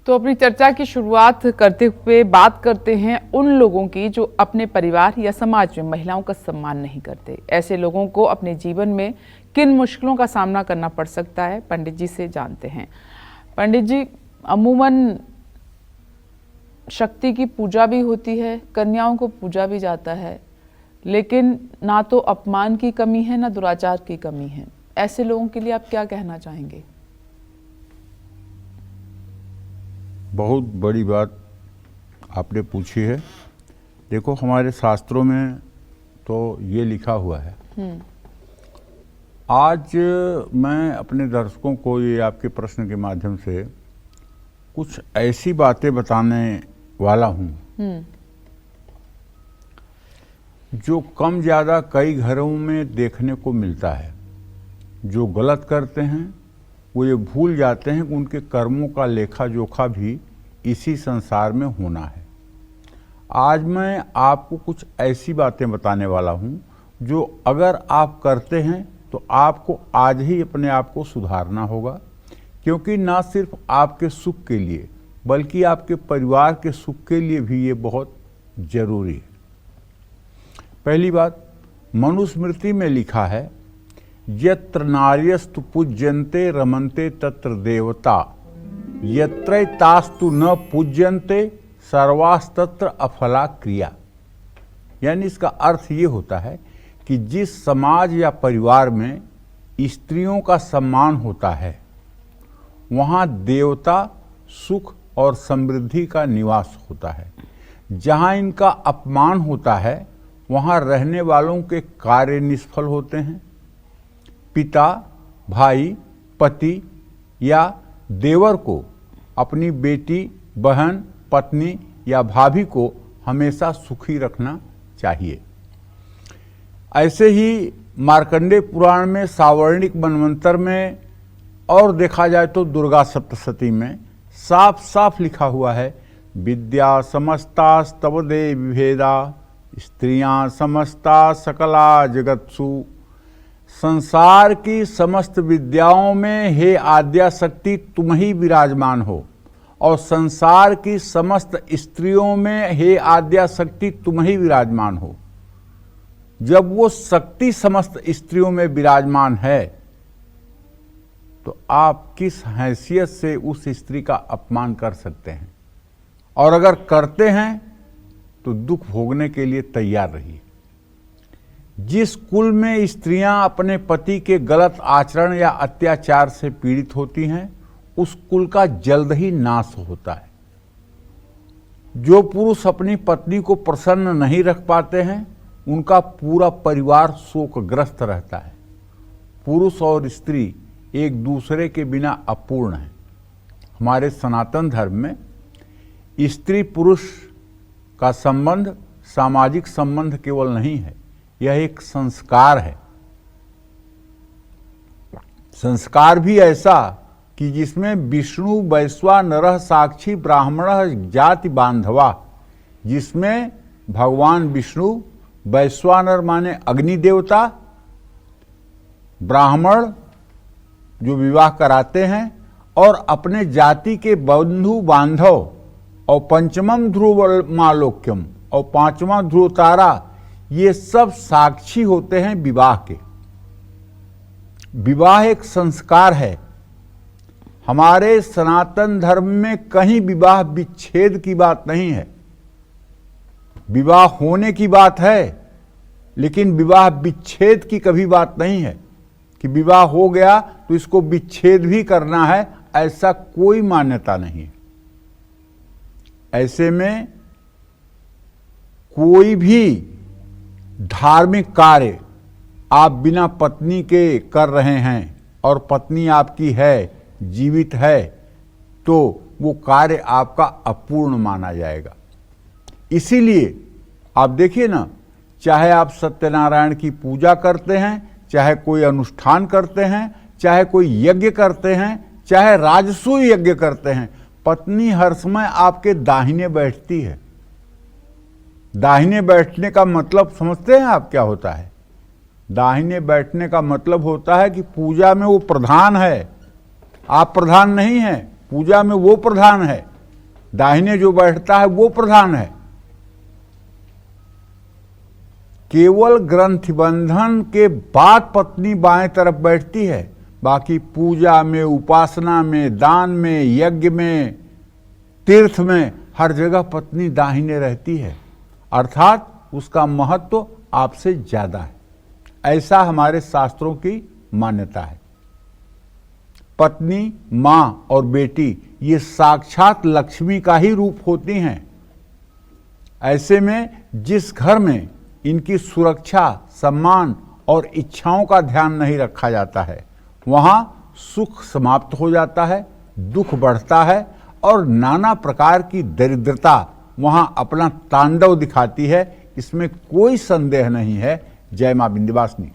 तो अपनी चर्चा की शुरुआत करते हुए बात करते हैं उन लोगों की जो अपने परिवार या समाज में महिलाओं का सम्मान नहीं करते। ऐसे लोगों को अपने जीवन में किन मुश्किलों का सामना करना पड़ सकता है, पंडित जी से जानते हैं। पंडित जी, अमूमन शक्ति की पूजा भी होती है, कन्याओं को पूजा भी जाता है, लेकिन ना तो अपमान की कमी है ना दुराचार की कमी है। ऐसे लोगों के लिए आप क्या कहना चाहेंगे? बहुत बड़ी बात आपने पूछी है। देखो, हमारे शास्त्रों में तो ये लिखा हुआ है। आज मैं अपने दर्शकों को ये आपके प्रश्न के माध्यम से कुछ ऐसी बातें बताने वाला हूँ जो कम ज़्यादा कई घरों में देखने को मिलता है। जो गलत करते हैं वो ये भूल जाते हैं कि उनके कर्मों का लेखा जोखा भी इसी संसार में होना है। आज मैं आपको कुछ ऐसी बातें बताने वाला हूँ जो अगर आप करते हैं तो आपको आज ही अपने आप को सुधारना होगा, क्योंकि ना सिर्फ आपके सुख के लिए बल्कि आपके परिवार के सुख के लिए भी ये बहुत जरूरी है। पहली बात, मनुस्मृति में लिखा है, यत्र नार्यस्तु पूज्यन्ते रमन्ते तत्र देवता, यत्र तास्तु न पूज्यन्ते सर्वास्तत्र अफला क्रिया। यानी इसका अर्थ ये होता है कि जिस समाज या परिवार में स्त्रियों का सम्मान होता है वहाँ देवता, सुख और समृद्धि का निवास होता है। जहाँ इनका अपमान होता है वहाँ रहने वालों के कार्य निष्फल होते हैं। पिता, भाई, पति या देवर को अपनी बेटी, बहन, पत्नी या भाभी को हमेशा सुखी रखना चाहिए। ऐसे ही मार्कंडेय पुराण में, सावर्णिक मनवंतर में और देखा जाए तो दुर्गा सप्तशती में साफ साफ लिखा हुआ है, विद्या समस्तास्तव देवी भेदा स्त्रियां समस्ता सकला जगत्सु। संसार की समस्त विद्याओं में हे आद्या शक्ति तुम ही विराजमान हो, और संसार की समस्त स्त्रियों में हे आद्या शक्ति तुम ही विराजमान हो। जब वो शक्ति समस्त स्त्रियों में विराजमान है तो आप किस हैसियत से उस स्त्री का अपमान कर सकते हैं? और अगर करते हैं तो दुख भोगने के लिए तैयार रहिए। जिस कुल में स्त्रियां अपने पति के गलत आचरण या अत्याचार से पीड़ित होती हैं उस कुल का जल्द ही नाश होता है। जो पुरुष अपनी पत्नी को प्रसन्न नहीं रख पाते हैं उनका पूरा परिवार शोकग्रस्त रहता है। पुरुष और स्त्री एक दूसरे के बिना अपूर्ण हैं। हमारे सनातन धर्म में स्त्री पुरुष का संबंध सामाजिक संबंध केवल नहीं है, यह एक संस्कार है। संस्कार भी ऐसा कि जिसमें विष्णु वैश्वा नरः साक्षी ब्राह्मणः जाति बांधवा, जिसमें भगवान विष्णु, वैश्वानर माने अग्नि देवता, ब्राह्मण जो विवाह कराते हैं और अपने जाति के बंधु बांधव, और पंचमम ध्रुव मालोक्यम और पांचवा ध्रुव तारा, ये सब साक्षी होते हैं विवाह के। विवाह एक संस्कार है। हमारे सनातन धर्म में कहीं विवाह विच्छेद की बात नहीं है। विवाह होने की बात है, लेकिन विवाह विच्छेद की कभी बात नहीं है कि विवाह हो गया तो इसको विच्छेद भी करना है, ऐसा कोई मान्यता नहीं है। ऐसे में कोई भी धार्मिक कार्य आप बिना पत्नी के कर रहे हैं और पत्नी आपकी है, जीवित है, तो वो कार्य आपका अपूर्ण माना जाएगा। इसीलिए आप देखिए ना, चाहे आप सत्यनारायण की पूजा करते हैं, चाहे कोई अनुष्ठान करते हैं, चाहे कोई यज्ञ करते हैं, चाहे राजसूय यज्ञ करते हैं, पत्नी हर समय आपके दाहिने बैठती है। दाहिने बैठने का मतलब समझते हैं आप क्या होता है? दाहिने बैठने का मतलब होता है कि पूजा में वो प्रधान है, आप प्रधान नहीं हैं, पूजा में वो प्रधान है। दाहिने जो बैठता है वो प्रधान है। केवल ग्रंथि बंधन के बाद पत्नी बाएं तरफ बैठती है, बाकी पूजा में, उपासना में, दान में, यज्ञ में, तीर्थ में हर जगह पत्नी दाहिने रहती है, अर्थात उसका महत्व आपसे ज्यादा है। ऐसा हमारे शास्त्रों की मान्यता है। पत्नी, माँ और बेटी ये साक्षात लक्ष्मी का ही रूप होती हैं। ऐसे में जिस घर में इनकी सुरक्षा, सम्मान और इच्छाओं का ध्यान नहीं रखा जाता है, वहाँ सुख समाप्त हो जाता है, दुख बढ़ता है और नाना प्रकार की दरिद्रता वहाँ अपना तांडव दिखाती है। इसमें कोई संदेह नहीं है। जय मां विंध्यवासिनी।